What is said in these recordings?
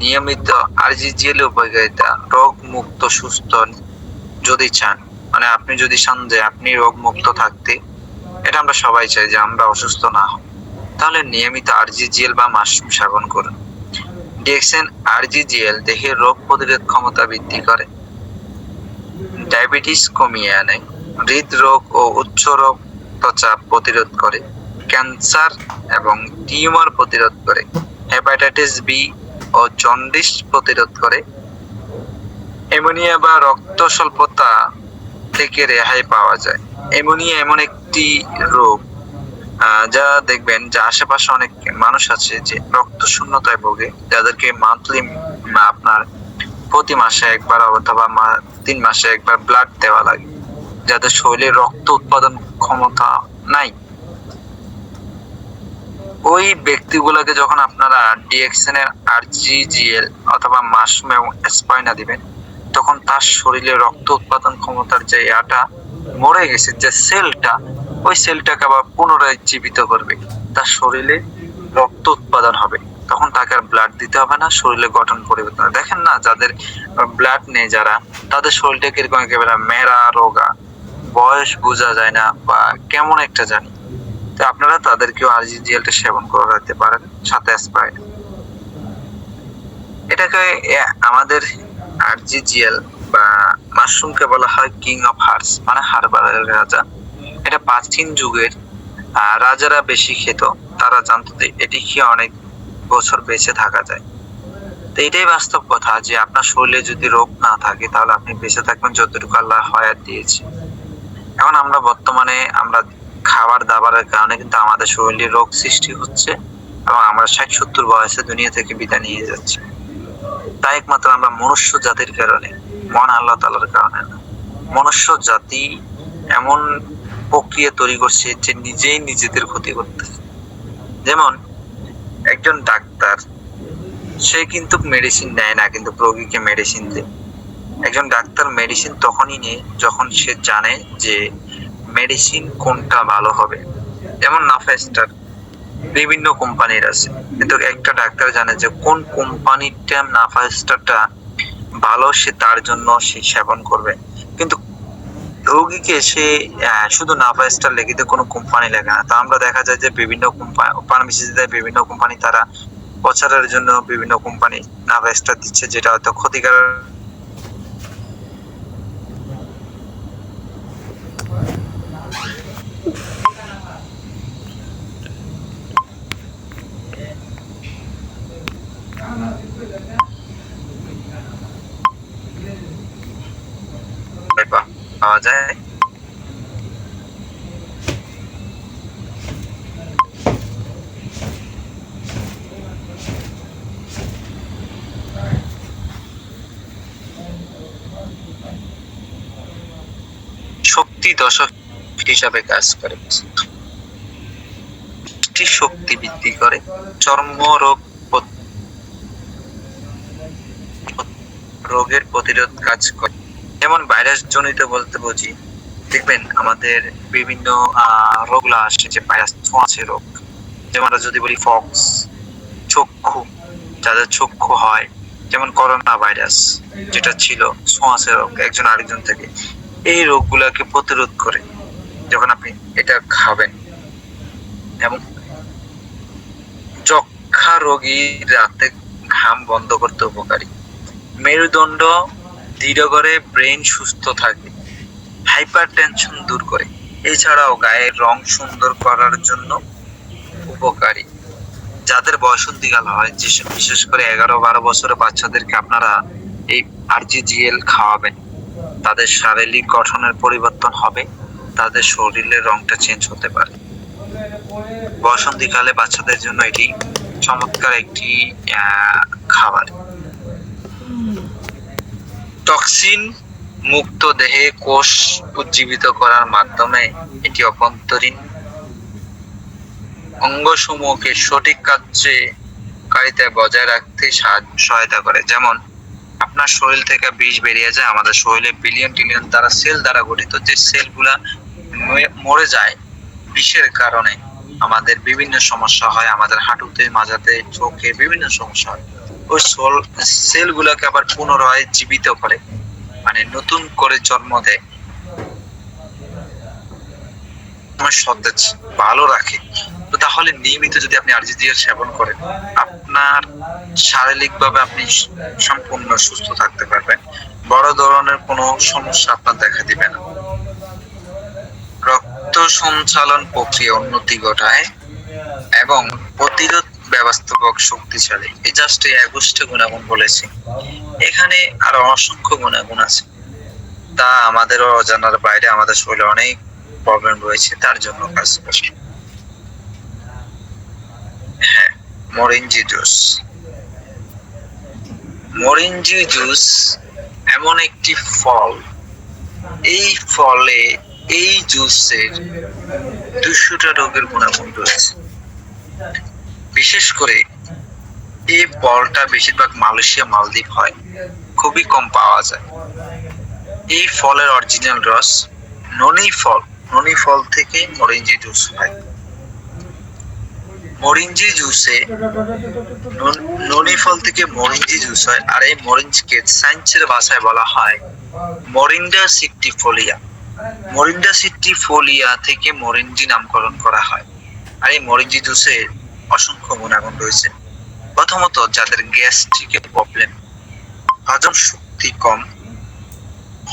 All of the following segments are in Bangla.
নিয়মিত আরজিজিএল উপকারিতা, রোগ মুক্ত সুস্থ যদি চান, মানে আপনি যদি চান যে আপনি রোগ মুক্ত থাকতে, এটা আমরা সবাই চাই যে আমরা অসুস্থ না হই, তাহলে নিয়মিত আরজিজিএল বা মাশরুম সেবন করুন। ডিএক্সএন আরজিজিএল দেহের রোগ প্রতিরোধ ক্ষমতা বৃদ্ধি করে, ডায়াবেটিস কমিয়ে আনে, হৃদরোগ ও উচ্চ রক্তচাপ প্রতিরোধ করে, ক্যান্সার এবং টিউমার প্রতিরোধ করে, হেপাটাইটিস বি ও জন্ডিস প্রতিরোধ করে, অ্যামোনিয়া বা রক্ত স্বল্পতা থেকে রেহাই পাওয়া যায়। অ্যামোনিয়া এমন একটি রোগ যা দেখবেন যে আশেপাশে অনেক মানুষ আছে যে রক্ত শূন্যতায় ভোগে, যাদেরকে মান্থলি আপনার প্রতি মাসে একবার অথবা 3 মাসে একবার ব্লাড দেওয়া লাগে, যাদের শরীরে রক্ত উৎপাদন ক্ষমতা নাই। ওই ব্যক্তিগুলোকে যখন আপনারা ডিএক্সএন এর আরজিজিএল অথবা মাশরুম এবং স্পাইনা দিবেন, তখন তার শরীরে রক্ত উৎপাদন ক্ষমতার যে মরে গেছে যে সেলটা, ওই সেলটাকে আবার পুনরায় জীবিত করবে, তার শরীরে রক্ত উৎপাদন হবে, তখন তাকে আর ব্লাড দিতে হবে না, শরীরে গঠন পরিবর্তন। দেখেন না, যাদের ব্লাড নেই যারা, তাদের শরীরটা কিরকম একেবারে মেরা রোগা, বয়স বোঝা যায় না বা কেমন একটা জানি। তো আপনারা তাদেরকেও আরজিজিএলটা সেবন করাতে পারেন, সাথে স্প্রাইট। এটাকে আমাদের আরজিজিএল বা মাশরুমকে বলা হয় কিং অফ হার্বস, মানে হার্বালের রাজা। এটা প্রাচীন যুগের রাজারা বেশি খেত, তারা জানতো যে এটি খেয়ে অনেক বছর বেঁচে থাকা যায়। তো এটাই বাস্তব কথা যে আপনার শরীরে যদি রোগ না থাকে তাহলে আপনি বেঁচে থাকবেন যতটুকু আল্লাহ হায়াত দিয়েছে। এখন আমরা বর্তমানে খাবার দাবারের কারণে কিন্তু আমাদের শরীরে রোগ সৃষ্টি হচ্ছে এবং আমরা 60-70 বয়সে দুনিয়া থেকে বিদায় নিয়ে যাচ্ছি। তাই একমাত্র আমরা মনুষ্য জাতির কারণে, মহান আল্লাহ তাআলার কারণে না। মনুষ্য জাতি এমন প্রক্রিয়া তৈরি করছে যে নিজেই নিজেদের ক্ষতি করতেছে। যেমন একজন ডাক্তার, সে কিন্তু মেডিসিন দেয় না, কিন্তু রোগীকে মেডিসিন দেয়। একজন ডাক্তার মেডিসিন তখনই নেয় যখন সে জানে যে মেডিসিন কোনটা ভালো হবে। যেমন নাফাস্টার বিভিন্ন কোম্পানির আছে, কিন্তু একটা ডাক্তার জানে যে কোন কোম্পানিটা নাফাস্টারটা ভালো, সে তার জন্য সে সেবন করবে। কিন্তু রোগীকে সে শুধু নাফাস্টার লিখিতে কোনো কোম্পানি লেখে না। তা আমরা দেখা যায় যে বিভিন্ন ফার্মেসিতে বিভিন্ন কোম্পানি তারা প্রচারের জন্য বিভিন্ন কোম্পানি নাফাস্টার দিচ্ছে, যেটা হয়তো ক্ষতিকারক। পাওয়া যায়। শক্তি দশক হিসাবে কাজ করে, শক্তি বৃদ্ধি করে, চর্মরোগ রোগের প্রতিরোধ কাজ করে। যেমন ভাইরাস জনিত বলতে বুঝি, দেখবেন আমাদের বিভিন্ন রোগগুলো আসে যে ভাইরাস ছোঁয়াচে রোগ। যেমন আমরা যদি বলি ফক্স, চক্ষু, যাদের চক্ষু হয়, যেমন করোনা ভাইরাস যেটা ছিল ছোঁয়াচে রোগ একজন আরেকজন থেকে, এই রোগগুলোকে প্রতিরোধ করে যখন আপনি এটা খাবেন। এবং যক্ষা রোগী রাতে ঘাম বন্ধ করতে উপকারী, মেরুদণ্ড দৃঢ় করে, ব্রেন সুস্থ থাকে, হাইপার টেনশন দূর করে, এছাড়াও গায়ের রং সুন্দর করার জন্য উপকারী। যাদের বয়সন্ধিকাল হয়, বিশেষ করে 11-12 বছরের বাচ্চাদেরকে আপনারা এই আরজিজিএল খাওয়াবেন, তাদের শারীরিক গঠনের পরিবর্তন হবে, তাদের শরীরের রংটা চেঞ্জ হতে পারে। বয়সন্ধিকালে বাচ্চাদের জন্য এটি চমৎকার একটি খাবার। টক্সিন মুক্ত দেহে কোষ উজ্জীবিত করার মাধ্যমে এটি অভ্যন্তরীণ অঙ্গসমূহকে সঠিক কার্যকারিতায় বজায় রাখতে সহায়তা করে। যেমন আপনার শরীর থেকে বিষ বেরিয়ে যায়, আমাদের শরীরে বিলিয়ন ট্রিলিয়ন দ্বারা সেল দ্বারা গঠিত, যে সেলগুলা মরে যায় বিষের কারণে আমাদের বিভিন্ন সমস্যা হয়, আমাদের হাঁটুতে, মাজাতে, চোখে বিভিন্ন সমস্যা হয়। ওই সেলগুলোকে আবার পুনরায় জীবিত করে, মানে নতুন করে জন্ম দেয়, সতেজ ভালো রাখে। তো তাহলে নিয়মিত যদি আপনি আরজিজিএল সেবন করেন, আপনার শারীরিকভাবে আপনি সম্পূর্ণ সুস্থ থাকতে পারবেন, বড় ধরনের কোনো সমস্যা আপনার দেখা দিবে না। রক্ত সঞ্চালন প্রক্রিয়া উন্নতি ঘটায় এবং প্রতিরোধ ব্যবস্থাপক শক্তিশালী। এই জাস্ট এই 21টা গুণাগুণ বলেছি, এখানে আরো অসংখ্য গুণাগুণ আছে, তা আমাদেরও অজানার বাইরে। আমাদের শরীরে অনেক প্রবলেম রয়েছে, তার জন্য কাজ করে। হ্যাঁ, মরিঞ্জি জুস। মরিঞ্জি জুস এমন একটি ফল, এই ফলে এই জুসের 200টা রোগের গুণাগুণ রয়েছে। বিশেষ করে এই ফলটা বেশিরভাগ মালয়েশিয়া, মালদ্বীপ হয়, খুবই কম পাওয়া যায়। এই ফলের অরিজিনাল রস ননি ফল থেকে মরিঞ্জি জুস হয়। মরিঞ্জি জুসে ননি ফল থেকে মরিঞ্জি জুস হয়, আর এই মরিঞ্জকে সায়েন্সের ভাষায় বলা হয় মরিন্ডা সিট্রিফোলিয়া। মরিন্ডা সিট্রিফোলিয়া থেকে মরিঞ্জি নামকরণ করা হয়। আর এই মরিঞ্জি জুসে অসংখ্য গুণাগুণ রয়েছে। প্রথমত, যাদের গ্যাস্ট্রিকের প্রবলেম, হজম শক্তি কম,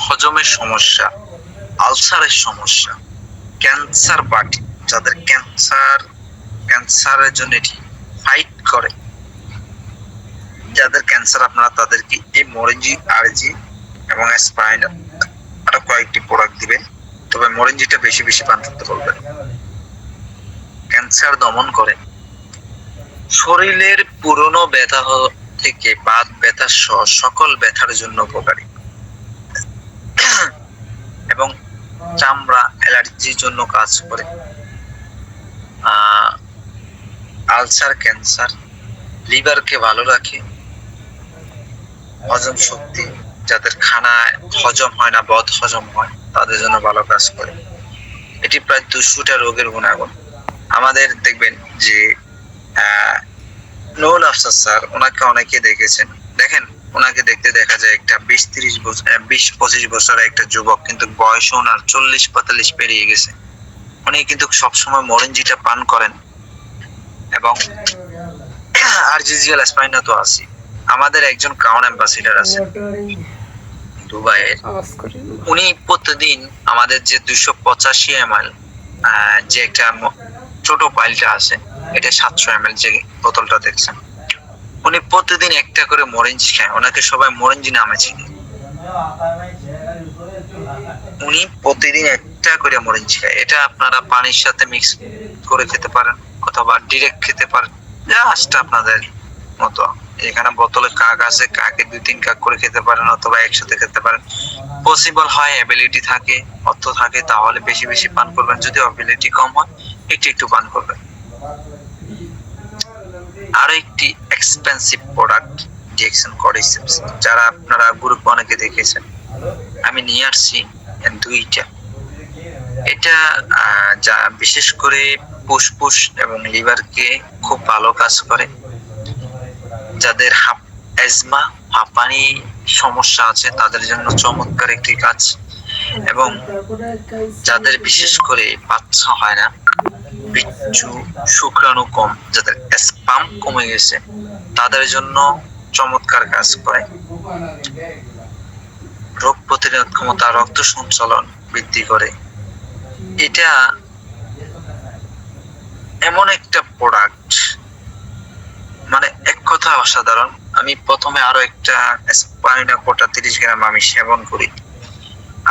হজমের সমস্যা, আলসারের সমস্যা, ক্যান্সার পার্টি, যাদের ক্যান্সারের জন্য এটি ফাইট করে, যাদের ক্যান্সার, আপনারা তাদেরকে এই মরিঞ্জি আরজি এবং স্পাইন আরো কয়েকটি প্রোডাক্ট দিবেন, তবে মরিঞ্জিটা বেশি বেশি পান করতে বলবেন। ক্যান্সার দমন করে, শরীরের পুরনো ব্যথা থেকে বাত ব্যথা সহ সকল ব্যথার জন্য উপকারী, এবং চামড়া অ্যালার্জির জন্য কাজ করে। আলসার, ক্যান্সার, লিভারকে ভালো রাখে, হজম শক্তি, যাদের খানা হজম হয় না, বদ হজম হয়, তাদের জন্য ভালো কাজ করে। এটি প্রায় 200টা রোগের গুণাগুণ। আমাদের দেখবেন যে নুরুল আফসার স্যার, ওনাকে অনেকে দেখেছেন, দেখেন ওনাকে দেখতে দেখা যায় একটা 20-25 বছরের একটা যুবক, কিন্তু বয়স ওনার 40-45 পেরিয়ে গেছে। উনি কিন্তু সবসময় মরিঞ্জিটা পান করেন, এবং আরজিজিএল স্পাইনা তো আছে। আমাদের একজন ক্রাউন অ্যাম্বাসিডার আছে দুবাইয়ের, উনি প্রতিদিন আমাদের যে 285 ml যে একটা ছোট পাইলটা আছে, এটা 700 ml যে বোতলটা দেখছেন, উনি প্রতিদিন একটা করে মরিঞ্জি খায়। ওনাকে সবাই মরিঞ্জি নামে চিনে। উনি প্রতিদিন একটা করে মরিঞ্জি খায়। এটা আপনারা পানির সাথে মিক্স করে খেতে পারেন, অথবা ডিরেক্ট খেতে পারেন, জাস্ট আপনাদের মতো। এখানে বোতলে কাক আছে, কাকে 2-3 কাক করে খেতে পারেন, অথবা একসাথে খেতে পারেন। পসিবল হয়, অ্যাবিলিটি থাকে, অর্থ থাকে, তাহলে বেশি বেশি পান করবেন। যদি অ্যাবিলিটি কম হয়, একটু একটু পান করবেন। আরো একটি এক্সপেন্সিভ প্রোডাক্ট ডিএক্সএন কর্ডিসেপস, যারা আপনারা গ্রুপ অনেকে দেখেছেন, আমি নিয়ে আসছি 2টা। এটা যা বিশেষ করে ফুসফুস এবং লিভারকে খুব ভালো কাজ করে। যাদের অ্যাজমা, হাঁপানি সমস্যা আছে, তাদের জন্য চমৎকার একটি কাজ। এবং যাদের বিশেষ করে বাচ্চা হয় না, বিচ্ছু শুক্রাণু কম, যাদের স্পাম কমে গেছে, তাদের জন্য চমৎকার কাজ করে। রোগ প্রতিরোধ ক্ষমতা, রক্ত সঞ্চালন বৃদ্ধি করে। এটা এমন একটা প্রোডাক্ট, মানে এক কথা অসাধারণ। আমি প্রথমে আরো একটা স্পাইনা কোটা 30 গ্রাম আমি সেবন করি,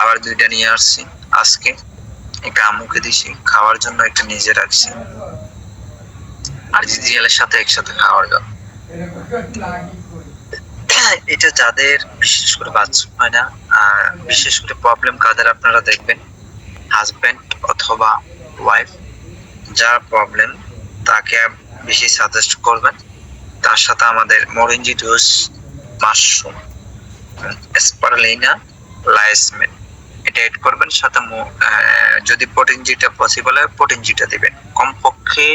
আবার 2টা নিয়ে আসছি আজকে। একটা আম্মুকে দিছি খাওয়ার জন্য, একটা নিজে রাখছি আরজিজিএল এর সাথে একসাথে খাওয়ার জন্য। এটা যাদের বিশেষ করে বাচ্চা হয় না, বিশেষ করে প্রবলেম কাদের আপনারা দেখবেন, হাজবেন্ড অথবা ওয়াইফ, যার প্রবলেম, তাকে বেশি সাজেস্ট করবেন। তার সাথে আমাদের মরিঞ্জি জুস, মাশরুম, স্পারুলিনা, লাইসমেন, এটা এড করবেন। সাথে যদি প্রোটিন জিটা পসিবল হয়, প্রোটিন জিটা দিবেন। কমপক্ষে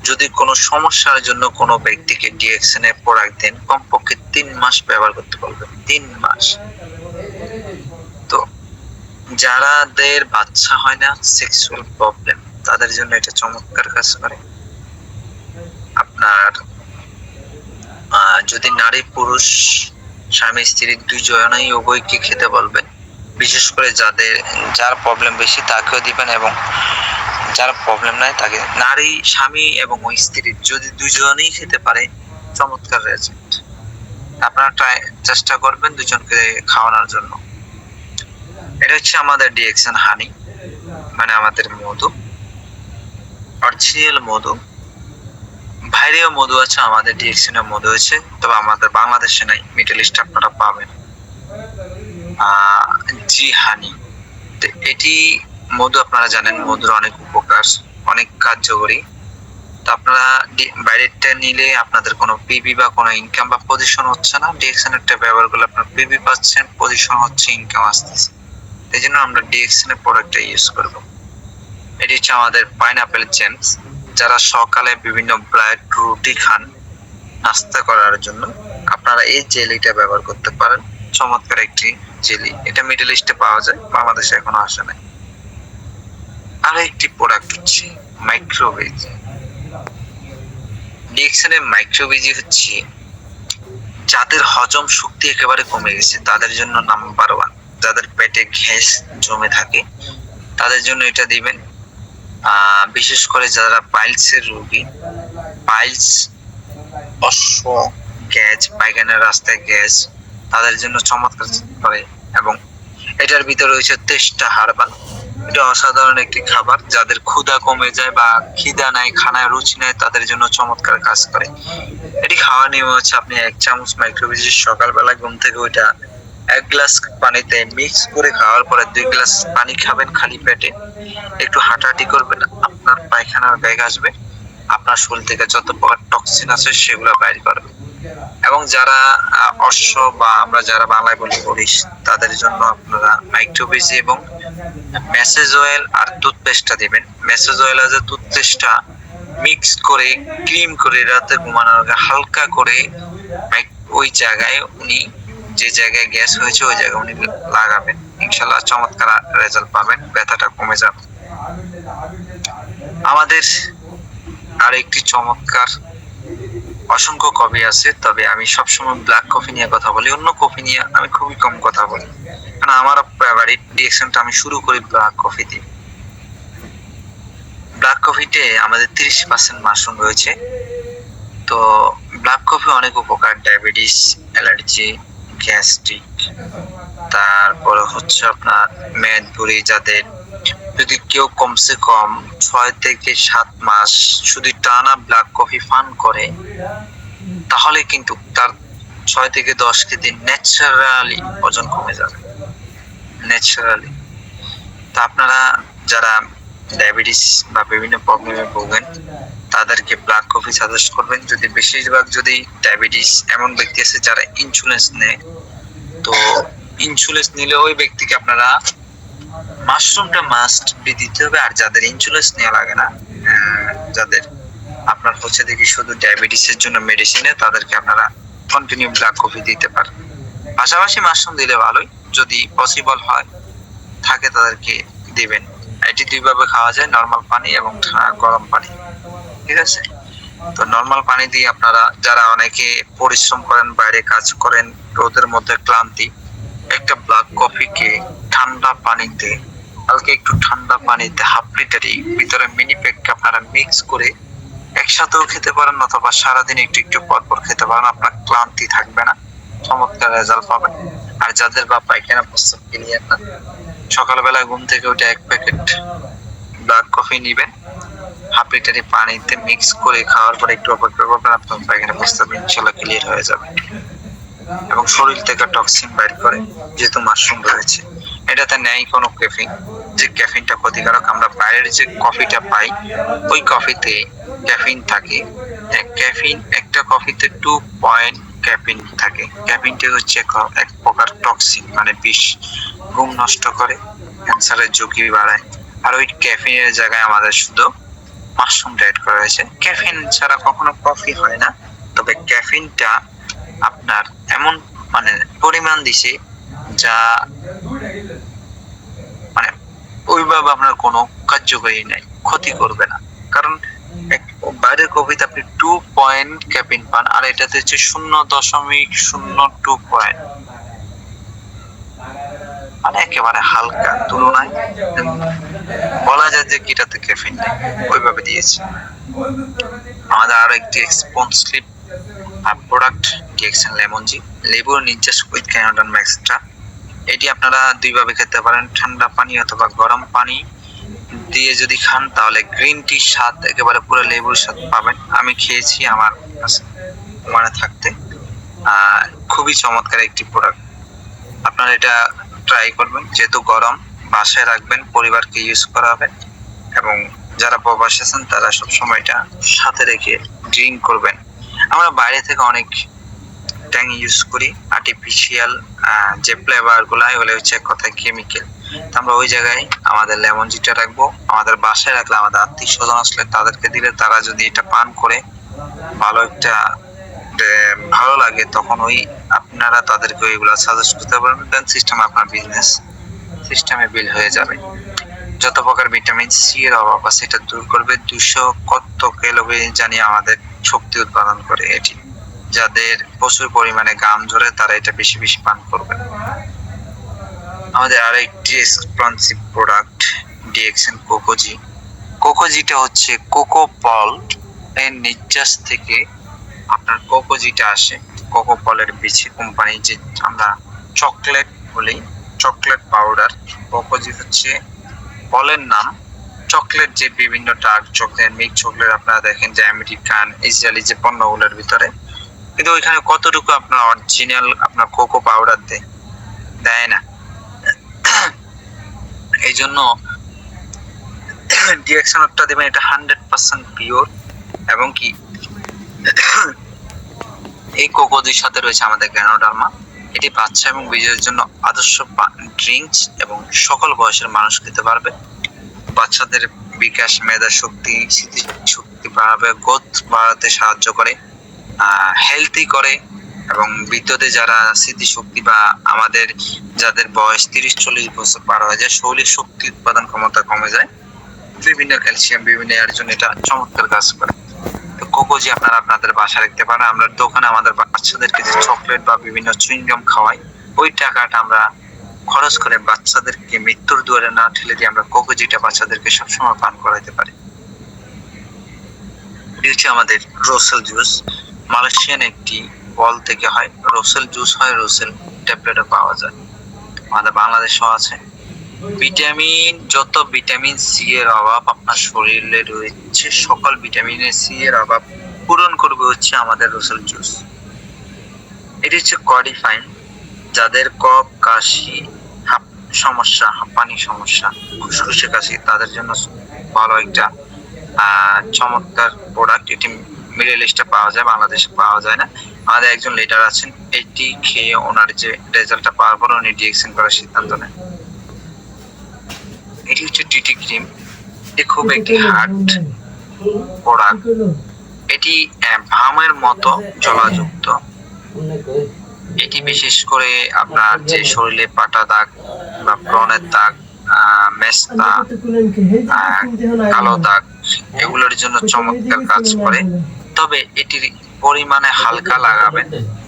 যদি কোনো সমস্যার জন্য কোনো ব্যক্তিকে ডিএক্সএন এর প্রোডাক্ট দেন, কমপক্ষে 3 মাস ব্যবহার করতে পারবেন, 3 মাস। তো যারাদের বাচ্চা হয় না, সেক্সুয়াল প্রবলেম, তাদের জন্য এটা চমৎকার কাজ করে। আপনার যদি নারী পুরুষ স্বামী স্ত্রী দুইজনেই উভয়কে খেতে বলবেন, বিশেষ করে যার প্রবলেম বেশি তাকেও দিবেন, এবং যার প্রবলেম নাই তাকে, নারী স্বামী এবং ওই স্ত্রী যদি দুজনেই খেতে পারে, চমৎকার রেজাল্ট। আপনারা চেষ্টা করবেন দুজনকে খাওয়ানোর জন্য। এটা হচ্ছে আমাদের ডিএক্সএন হানি, মানে আমাদের মধু, অরিজিনাল মধু। বাইরেও মধু আছে, আমাদের ডিএক্সএন এর মধু আছে, তবে আমাদের বাংলাদেশে নাই, মিডল ইস্টে আপনারা পাবেন। জি হানি, এটি মধু আপনারা জানেন, মধুর অনেক উপকার, অনেক কার্যকরী। তো আপনারা বাইরেরটা নিলে আপনাদের কোনো পিবি বা কোনো ইনকাম বা পজিশন হচ্ছে না, ডিএক্সএন এরটা ব্যবহার করলে আপনার পিবি পাচ্ছেন, পজিশন হচ্ছে, ইনকাম আসতেছে। এই জন্য আমরা ডিএক্সএন এর প্রোডাক্টটা ইউজ করব। এটি হচ্ছে আমাদের পাইনাপেল জেমস। যারা সকালে বিভিন্ন ব্ল্যাক রুটি খান নাস্তা করার জন্য, আপনারা এই জেলিটা ব্যবহার করতে পারেন, চমৎকার একটি জেলি। এটা মিডল ইস্টে পাওয়া যায়, বাংলাদেশে এখনো আসে নাই। আর একটি প্রোডাক্ট হচ্ছে মাইক্রোভেজ। ডিএক্সএন এর মাইক্রোভেজি হচ্ছে যাদের হজম শক্তি একেবারে কমে গেছে তাদের জন্য নাম্বার 1। যাদের পেটে গ্যাস জমে থাকে তাদের জন্য এটা দিবেন। বিশেষ করে যারা পাইলসের রোগী, পাইলস, অশ্ব গ্যাস, পায়খানার রাস্তায় গ্যাস, তাদের জন্য চমৎকার করে। এবং এটার ভিতরে রয়েছে তেষ্টা হার্বাল। এটা অসাধারণ একটি খাবার। যাদের ক্ষুধা কমে যায় বা খিদা নাই, খানায় রুচি নাই, তাদের জন্য চমৎকার কাজ করে। এটি খাওয়ার নিয়ম হচ্ছে, আপনি 1 চামচ মাইক্রোভেজ সকালবেলা ঘুম থেকে ওইটা 1 গ্লাস পানিতে মিক্স করে খাওয়ার পরে 2 গ্লাস পানি খাবেন খালি পেটে। একটু হাঁটাহাঁটি করবেন, আপনার পায়খানার ব্যাগ আসবে, আপনার শরীর থেকে যত প্রকার টক্সিন আছে সেগুলো বাইর করবে। এবং যারা অশ্ব বা আমরা যারা বাংলায় বলি হরিশ, তাদের জন্য আপনারা মাইক্রোভেজ এবং মেসেজ অয়েল আর টুথপেস্টটা দিবেন। মেসেজ অয়েল আর টুথপেস্টটা মিক্স করে ক্রিম করে রাতে ঘুমানোর আগে হালকা করে ওই জায়গায়, উনি যে জায়গায় গ্যাস হয়েছে ওই জায়গায় উনি লাগাবেন, ইনশাল্লাহ চমৎকার রেজাল্ট পাবেন, ব্যথাটা কমে যাবে। আমাদের আর একটি চমৎকার অসংখ্য কফি আছে, তবে আমি সবসময় ব্ল্যাক কফি নিয়ে কথা বলি, অন্য কফি নিয়ে আমি খুবই কম কথা বলি, কারণ আমার ফেভারিট ডিএক্সএনটা আমি শুরু করি ব্ল্যাক কফি দিয়ে। ব্ল্যাক কফিতে আমাদের 30% মাশরুম রয়েছে। তো ব্ল্যাক কফি অনেক উপকার, ডায়াবেটিস, অ্যালার্জি, গ্যাস্ট্রিক, তারপরে হচ্ছে আপনার মেদবুড়ি, যাদের যদি কেউ কমসে কম 6 থেকে 7 মাস শুধু টানা ব্ল্যাক কফি পান করে, তাহলে কিন্তু তার 6 থেকে 10 কেজি ন্যাচারালি ওজন কমে যাবে, ন্যাচারালি। তা আপনারা যারা ডায়াবেটিস বা বিভিন্ন প্রবলেমে ভোগেন তাদেরকে ব্ল্যাক কফি সাজেস্ট করবেন। যদি বেশিরভাগ যদি ডায়াবেটিস এমন ব্যক্তি আছে যারা ইনসুলিন নেয়, তো ইনসুলিন নিলে ওই ব্যক্তিকে আপনারা মাশরুমটা মাস্ট বি দিতে হবে। আর যাদের ইনসুলিন নেওয়া লাগে না, যাদের আপনার হচ্ছে দেখি শুধু ডায়াবেটিসের জন্য মেডিসিনে, তাদেরকে আপনারা কন্টিনিউ ব্ল্যাক কফি দিতে পারেন। পাশাপাশি মাশরুম দিলে ভালোই, যদি পসিবল হয় থাকে তাদেরকে দিবেন। এটি 2 ভাবে খাওয়া যায়, নরমাল পানি এবং গরম পানি, ঠিক আছে? তো নরমাল পানি দিয়ে আপনারা, যারা অনেকে পরিশ্রম করেন, বাইরে কাজ করেন, রোদের মধ্যে ক্লান্তি, একটা ব্ল্যাক কফিকে ঠান্ডা পানিতে, হালকা একটু ঠান্ডা পানিতে হাফ লিটারই ভিতরে মিনি প্যাককে আপনারা মিক্স করে একসাথেও খেতে পারেন, অথবা সারাদিন একটু একটু পর পর খেতে পারেন, আপনার ক্লান্তি থাকবে না, চমৎকার রেজাল্ট পাবেন। আর যাদের বা পায়খানা প্রস্রাব ক্লিয়ার না, সকালবেলা ঘুম থেকে উঠে 1 প্যাকেট ব্ল্যাক কফি নিবেন, হাফ লিটারে পানিতে মিক্স করে খাওয়ার পরে একটু অপেক্ষা করবেন, আপনার পায়খানা প্রস্রাব ইনশাল্লাহ ক্লিয়ার হয়ে যাবে এবং শরীর থেকে টক্সিন বাইর করে, যেহেতু মাশরুম রয়েছে। এটাতে নেই কোনো ক্যাফিন, যে ক্যাফিনটা ক্ষতিকারক। আমরা বাইরের যে কফিটা পাই ওই কফিতে ক্যাফিন থাকে। ক্যাফিন একটা কফিতে 2 পয়েন্ট ক্যাফিন থাকে। ক্যাফিনটা হচ্ছে এক প্রকার টক্সিন, মানে বিষ, ঘুম নষ্ট করে, ক্যান্সারের ঝুঁকি বাড়ায়। আর ওই ক্যাফিনের জায়গায় আমাদের শুধু মাশরুমটা অ্যাড করা হয়েছে। ক্যাফিন ছাড়া কখনো কফি হয় না, তবে ক্যাফিনটা আপনার এমন মানে পরিমাণ দিছে যা মানে ওইভাবে আপনার কোনো কার্যকরী নাই, ক্ষতি করবে না। কারণ বাইরের কফিতে আপনি 2 ক্যাফিন পান, আর এটাতে হচ্ছে 0.02 মানে একেবারে হালকা, তুলনায় বলা যায় যে কিটাতে ক্যাফিন নেই, ওইভাবে দিয়েছে। আমাদের আরো একটি এক্সপন্সিভ প্রোডাক্ট ডিএক্সএন লেমন জি, লেবুর নির্যাস উইথ ক্যানোডান এক্সট্রা। এটি আপনারা দুইভাবে খেতে পারেন, ঠান্ডা পানি অথবা গরম পানি দিয়ে যদি খান তাহলে গ্রিন টির স্বাদ একেবারে পুরো লেবুর স্বাদ পাবেন। আমি খেয়েছি আমার মানে থাকতে, খুবই চমৎকার একটি প্রোডাক্ট। আপনারা এটা ট্রাই করবেন, যেহেতু গরম, বাসায় রাখবেন, পরিবারকে ইউজ করাবেন, এবং যারা প্রবাসী আছেন তারা সবসময় এটা সাথে রেখে ড্রিঙ্ক করবেন। আমরা বাইরে থেকে অনেক ট্যাং ইউজ করি, আর্টিফিশিয়াল যে ফ্লেভার গুলো এগুলো হচ্ছে এক কথায় কেমিক্যাল। আমরা ওই জায়গায় আমাদের লেমন জিটা রাখবো, আমাদের বাসায় রাখলে আমাদের আত্মীয় স্বজন আসলে তাদেরকে দিলে তারা যদি এটা পান করে ভালো একটা ভালো লাগে, তখন ওই আপনারা তাদেরকে ওইগুলো সাজেস্ট করতে পারবেন, দেন সিস্টেম আপনার বিজনেস সিস্টেমে বিল হয়ে যাবে। যত প্রকার ভিটামিন সি এর অভাব আছে এটা দূর করবে। 200 কত ক্যালোরি জানি আমাদের শক্তি উৎপাদন করে এটি। যাদের প্রচুর পরিমাণে ঘাম ঝরে তারা এটা বেশি বেশি পান করবে। আমাদের আরেকটি এক্সপেন্সিভ প্রোডাক্ট ডিএক্সএন কোকোজি। কোকোজিটা হচ্ছে কোকো পল এর নির্যাস থেকে আপনার কোকোজিটা আসে। কোকো পলের বিচি কোম্পানি, যে আমরা চকলেট বলি, চকলেট পাউডার। কোকোজি হচ্ছে পলের নাম। চকলেট যে বিভিন্ন ডার্ক চকলেট, মিল্ক চকলেট আপনারা দেখেন যে আমেরিকান, ইসরায়েলি যে পণ্যগুলোর ভিতরে, কিন্তু ওইখানে কতটুকু আপনার অরিজিনাল আপনার কোকো পাউডার দেয় না। এই জন্য ডিএক্সএনটা দেবেন, এটা 100% পিওর। এবং কি এই কোকোজির সাথে রয়েছে আমাদের গ্যানোডার্মা। এটি বাচ্চা এবং বীজের জন্য আদর্শ ড্রিঙ্কস এবং সকল বয়সের মানুষ খেতে পারবে। বাচ্চাদের বিকাশ, মেধা শক্তি, স্মৃতি শক্তি বাড়াবে, গ্রোথ বাড়াতে সাহায্য করে, হেলদি করে, এবং বৃদ্ধদের যারা স্মৃতিশক্তি বা আমাদের যাদের বয়স 30-40 বছর পার হয়ে যায়, শরীরের শক্তি উৎপাদন ক্ষমতা কমে যায়, বিভিন্ন ক্যালসিয়াম বিভিন্ন এর জন্য এটা চমৎকার কাজ করে। তো কোকোজি আপনারা আপনাদের বাসায় রাখতে পারেন। আমরা দোকানে আমাদের বাচ্চাদেরকে যে চকলেট বা বিভিন্ন চুইংগাম খাওয়াই, ওই টাকাটা আমরা খরচ করে বাচ্চাদেরকে মৃত্যুর দুয়ারে না ঠেলে দিয়ে আমরা কোকোজিটা বাচ্চাদেরকে সবসময় পান করাইতে পারি। এটি হচ্ছে আমাদের রোসেল জুস। মালয়েশিয়ান একটি ফল থেকে হয়, রোসেল জুস হয়, রোসেল ট্যাবলেটও পাওয়া যায়, আমাদের বাংলাদেশেও আছে। ভিটামিন, যত ভিটামিন সি এর অভাব আপনার শরীরে রয়েছে, সকল ভিটামিন সি এর অভাব পূরণ করবে হচ্ছে আমাদের রোসেল জুস। এটি হচ্ছে কডিফাইন, যাদের কফ, কাশি, সমস্যা, হাঁপানি সমস্যা, খুসখুসে কাশি, তাদের জন্য ভালো একটা চমৎকার প্রোডাক্ট। এটি মিডল ইস্টে পাওয়া যায়, বাংলাদেশে পাওয়া যায় না। আমাদের একজন লিডার আছেন, এটি খেয়ে ওনার যে রেজাল্টটা পাওয়ার পর উনি ডিএক্সএন করার সিদ্ধান্ত নেন। এটি হচ্ছে টিটি ক্রিম। এটি খুব একটি হার্ড প্রোডাক্ট। এটি ভামের মতো জলাযুক্ত। এটি বিশেষ করে আপনার যে শরীরে পাটা দাগ বা ব্রণের দাগ, মেস্তা, কালো দাগ, এগুলোর জন্য চমৎকার কাজ করে। তবে এটির পরিমাণে হালকা লাগাবেন,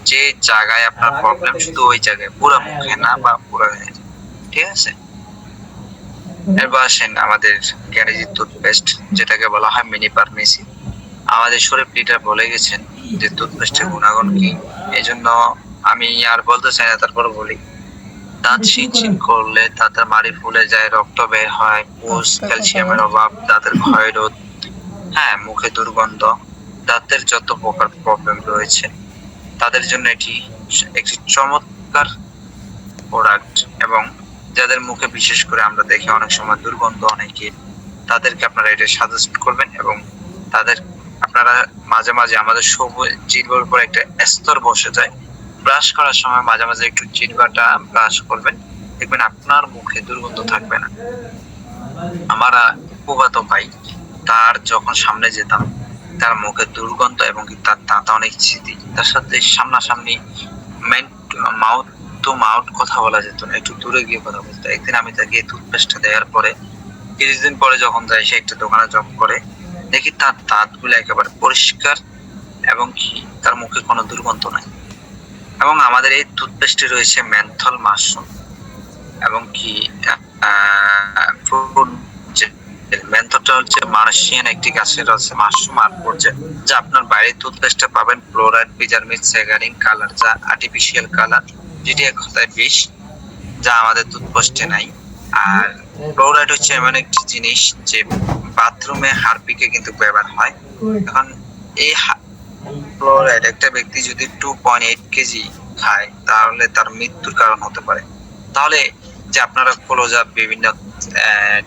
যে জায়গায় আপনার প্রবলেম শুধু ওই জায়গায়, পুরো মুখে না বা পুরো, ঠিক আছে। এরপর আসেন আমাদের গ্যারেজি টুথপেস্ট, যেটাকে বলা হয় মিনি পারমেসি। আমাদের শরীফ লিডার বলে গেছেন যে টুথপেস্টের গুণাগুণ কি, এই জন্য আমি আর বলতে চাই না, তারপর বলি। দাঁত শিনশিন করলে, দাঁতের মাড়ি ফুলে যায়, রক্ত বের হয়, পুষ, ক্যালসিয়ামের অভাব, দাঁতের ক্ষয়রোধ, মুখে দুর্গন্ধ, দাঁতের যত প্রকার প্রবলেম রয়েছে তাদের জন্য এটি একটি চমৎকার প্রোডাক্ট। এবং যাদের মুখে বিশেষ করে আমরা দেখি অনেক সময় দুর্গন্ধ অনেকে, তাদেরকে আপনারা এটা সাজেস্ট করবেন। এবং তাদের আপনারা মাঝে মাঝে আমাদের সবুজ জিহ্বার উপর একটা স্তর বসে যায়, ব্রাশ করার সময় মাঝে মাঝে একটু জিহ্বাটা ব্রাশ করবেন, দেখবেন আপনার মুখে দুর্গন্ধ থাকবে না। আমার ফুফাতো ভাই, তার যখন সামনে যেতাম, তার মুখে দুর্গন্ধ এবং তার দাঁতে অনেক স্মৃতি, তার সাথে সামনাসামনি মাউথ টু মাউথ কথা বলা যেত না, একটু দূরে গিয়ে কথা বলতো। একদিন আমি তাকে টুথপেস্টটা দেওয়ার পরে কিছুদিন পরে যখন যাই, সে একটা দোকানে জব করে, দেখি তার দাঁতগুলো একেবারে পরিষ্কার এবং কি তার মুখে কোনো দুর্গন্ধ নাই। এবং আমাদের এই টুথপেস্টে রয়েছে মেন্থল, মাশরুম এবং কি মেন্থলটা হচ্ছে মালয়েশিয়ান একটি গাছের আছে, মাশরুম আর পর্যায়, যা আপনার বাইরের টুথপেস্টে পাবেন ফ্লোরাইড, প্রিজারভেটিভ, স্যাগারিন, কালার, যা আর্টিফিশিয়াল কালার, যেটি এক কথায় বিষ, যা আমাদের টুথপেস্টে নাই। আর ফ্লোরাইড হচ্ছে এমন একটি জিনিস যে বাথরুমে হারপিকে কিন্তু ব্যবহার হয়। এখন এই ফ্লোরাইড একটা ব্যক্তি যদি 2.8 কেজি খায় তাহলে তার মৃত্যুর কারণ হতে পারে। তাহলে যে আপনারা ক্লোজআপ বিভিন্ন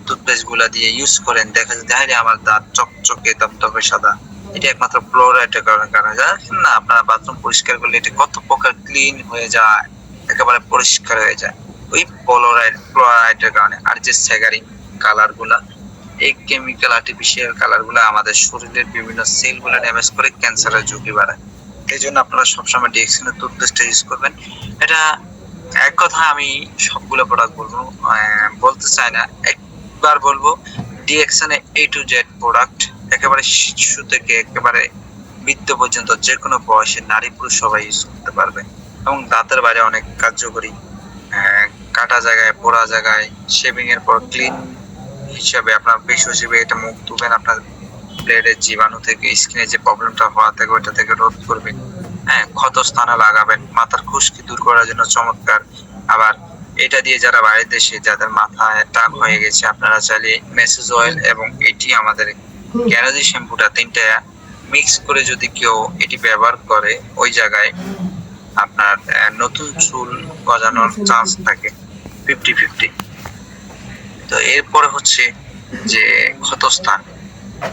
টুথপেস্ট গুলা দিয়ে ইউজ করেন, দেখা যায় আমার দাঁত চকচকে দমদমে সাদা, এটা একমাত্র ফ্লোরাইডের কারণে না। আপনারা বাথরুম পরিষ্কার করলে এটা কত প্রকার ক্লিন হয়ে যায়, একেবারে পরিষ্কার হয়ে যায় ওই ফ্লোরাইডের কারণে। আর যে স্যাগারিন কালার গুলা, এই কেমিক্যাল আর্টিফিশিয়াল কালার গুলা আমাদের শরীরের বিভিন্ন সেল গুলা ড্যামেজ করে ক্যান্সারের ঝুঁকি বাড়ায়। এই জন্য আপনারা সবসময় ডিএক্সএনের টুথপেস্ট ইউজ করবেন। এটা এক কথা আমি সবগুলো প্রোডাক্ট বলতে চাই না, একবার বলবো DXN A to Z product, একেবারে শিশু থেকে একেবারে বৃদ্ধ পর্যন্ত যে কোনো বয়সের নারী পুরুষ সবাই ইউজ করতে পারবে। এবং দাঁতের বাইরে অনেক কার্যকরী, কাটা জায়গায়, পোড়া জায়গায় শেভিং এর পর ক্লিন হিসাবে আপনার পেশ হিসেবে এটা মুখ ধুবেন, আপনার ব্লেডের জীবাণু থেকে, স্কিনে যে প্রবলেমটা হওয়া থেকে ওইটা থেকে রোধ করবে। ক্ষত স্থানে লাগাবেন, মাথার খুশকি দূর করার জন্য চমৎকার। আবার এটা দিয়ে যারা বাইরের দেশে, যাদের মাথায় টাক হয়ে গেছে, আপনারা চাইলে মেসেজ অয়েল এবং এটি আমাদের গ্যানাজি শ্যাম্পুটা, তিনটা মিক্স করে যদি কেউ এটি ব্যবহার করে, ওই জায়গায় আপনার নতুন চুল গজানোর চান্স থাকে 50-50। তো এরপরে হচ্ছে যে ক্ষতস্থান,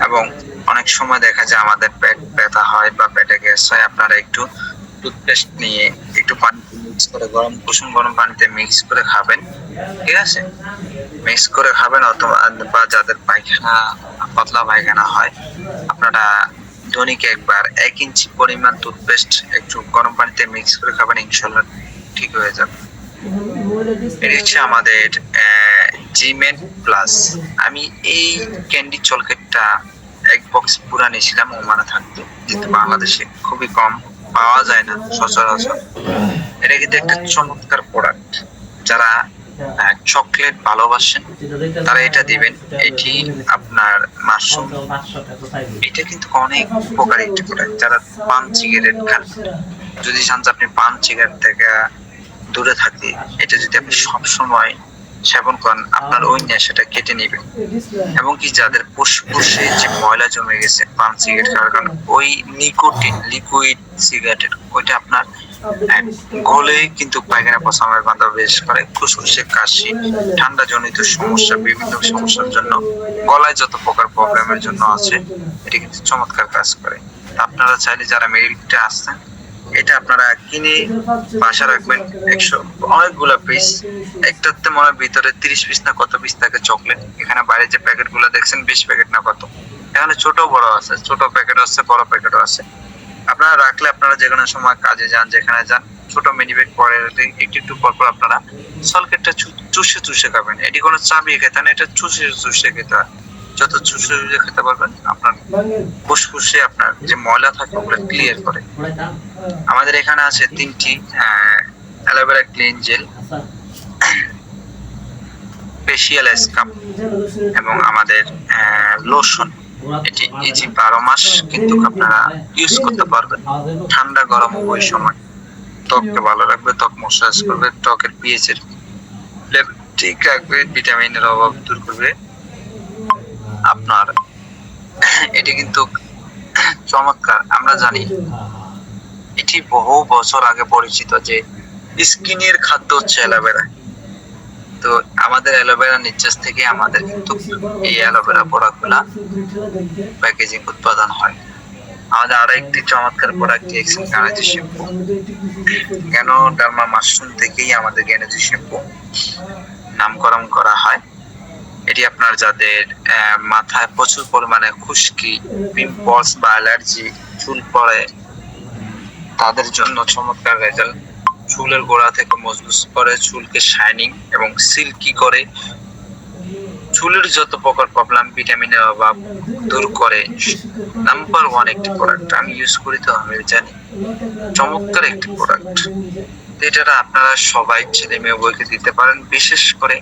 এবং অনেক সময় দেখা যায় আমাদের পেট ব্যথা হয় বা পেটে গ্যাস হয়, আপনারা একটু টুথপেস্ট নিয়ে একটু পানি মিক্স করে কুসুম গরম পানিতে মিক্স করে খাবেন, ঠিক আছে? মিক্স করে খাবেন। অথবা বা যাদের পায়খানা, পাতলা পায়খানা হয়, আপনারা দৈনিক একবার 1 ইঞ্চি পরিমাণ টুথপেস্ট একটু গরম পানিতে মিক্স করে খাবেন, ইনশাল্লাহ ঠিক হয়ে যাবে। এটা হচ্ছে আমাদের জিমেন প্লাস। আমি এই ক্যান্ডি চকলেটটা 1 বক্স পুরা নিয়েছিলাম, ওমানে থাকতো, কিন্তু বাংলাদেশে খুবই কম পাওয়া যায় না সচরাচর। এটা কিন্তু একটা চমৎকার প্রোডাক্ট। যারা চকলেট ভালোবাসেন তারা এটা দিবেন। এটি আপনার মাশরুম, এটা কিন্তু অনেক উপকারী একটি প্রোডাক্ট। যারা পান সিগারেট খান, যদি চান আপনি পান সিগারেট থেকে দূরে থাকতে, এটা যদি আপনি সবসময় সেবন করেন, আপনার ওই নেশাটা কেটে নেবে। এবং কি যাদের ফুসফুসে যে ময়লা জমে গেছে পান সিগারেট খাওয়ার কারণে, ওই নিকোটিন লিকুইড সিগারেটের ওইটা আপনার গলে কিন্তু পায়খানা পচানোর বাধা বেশ করে। ফুসফুসে কাশি, ঠান্ডা জনিত সমস্যা, বিভিন্ন সমস্যার জন্য, গলায় যত প্রকার প্রবলেমের জন্য আছে, এটা কিন্তু চমৎকার কাজ করে। আপনারা চাইলে যারা মেডিকেলে আসছেন, এটা আপনারা কিনে বাসা রাখবেন। অনেকগুলা পিস, একটাতে মনে হয় ভিতরে 30 পিস না কত পিস থাকে চকলেট। এখানে বাইরে যে প্যাকেট গুলো দেখছেন 20 প্যাকেট না কত, এখানে ছোট বড় আছে, ছোট প্যাকেট আছে, বড় প্যাকেটও আছে। আপনারা রাখলে আপনারা যে কোনো সময় কাজে যান, যেখানে যান, ছোট মিনি ব্যাগ পরে একটু পর পর আপনারা চকলেটটা চুষে চুষে খাবেন। এটি কোনো চাবিয়ে খেতে না, এটা চুষে চুষে খেতে হয়। যত চুষে চুষে খেতে পারবেন, আপনার ফুসফুসে আপনার যে ময়লা থাকে ওগুলো ক্লিয়ার করে। আমাদের এখানে আছে 3টি অ্যালোভেরা ক্লিন জেল, ফেশিয়াল স্কাব এবং আমাদের লোশন। এটি ইজি 12 মাস কিন্তু আপনারা ইউজ করতে পারবেন, ঠান্ডা গরম উভয় সময়। ত্বককে ভালো রাখবে, ত্বক ময়শ্চারাইজ করবে, ত্বকের পিএইচ এর লেভেল ঠিক রাখবে, ভিটামিনের অভাব দূর করবে। আপনার এটি কিন্তু চমৎকার। আমরা জানি এটি বহু বছর আগে পরিচিত যে স্কিনের খাদ্য হচ্ছে অ্যালোভেরা। তো আমাদের অ্যালোভেরা নির্যাস থেকে আমাদের কিন্তু এই অ্যালোভেরা প্রোডাক্ট গুলা প্যাকেজিং উৎপাদন হয়। আমাদের আরো একটি চমৎকার প্রোডাক্ট গ্যানাজি শ্যাম্পু। গ্যানোডার্মা মাশরুম থেকেই আমাদের গ্যানাজি শ্যাম্পু নামকরণ করা হয়। এটি আপনার যাদের মাথায় প্রচুর পরিমাণে খুশকি, পিম্পলস বা অ্যালার্জি, চুল পড়ে, তাদের জন্য চমৎকার রেজাল্ট। চুলের গোড়া থেকে মজবুত করে, চুলকে শাইনিং এবং সিল্কি করে, চুলের যত প্রকার প্রবলেম, ভিটামিনের অভাব দূর করে। নাম্বার 1 একটি প্রোডাক্ট, আমি ইউজ করি তো আমি জানি, চমৎকার একটি প্রোডাক্ট। এটা আপনারা সবাই ছেলে মেয়ে উভয়কে দিতে পারেন। বিশেষ করে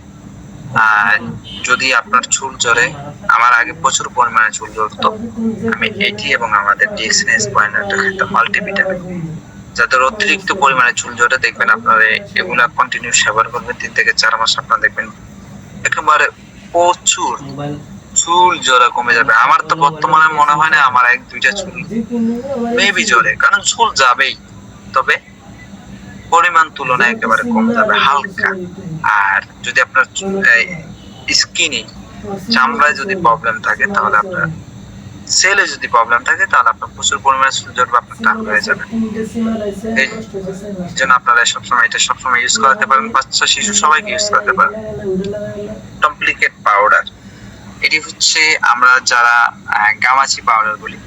যদি আপনার চুল ঝরে, আমার আগে প্রচুর পরিমাণে চুল ঝরতো, আমি এটি এবং আমাদের ডিএক্সএনএস পয়েন্টটা খেতাম, মাল্টিভিটামিন। যাদের অতিরিক্ত পরিমাণে চুল ঝরে, দেখবেন আপনারা এগুলা কন্টিনিউ সেবন করবেন 3 থেকে 4 মাস, আপনারা দেখবেন একেবারে প্রচুর চুল ঝরা কমে যাবে। আমার তো বর্তমানে মনে হয় না আমার 1-2টা চুল মেবি ঝরে, কারণ চুল যাবেই, তবে পরিমাণ তুলনায় একেবারে কম যাবে, হালকা। আর যদি আপনার স্কিনে, চামড়ায় যদি প্রবলেম থাকে, তাহলে আপনার সেলে যদি প্রবলেম থাকে, তাহলে আপনার প্রচুর পরিমাণে চুল ঝরবে, আপনার টাক হয়ে যাবে। এই জন্য আপনারা এটা সবসময় ইউজ করতে পারেন, বাচ্চা শিশু সবাইকে ইউজ করতে পারেন। কমপ্লিকেট পাউডার, এটি হচ্ছে আমরা যারা গামাচি পাউডার বলি,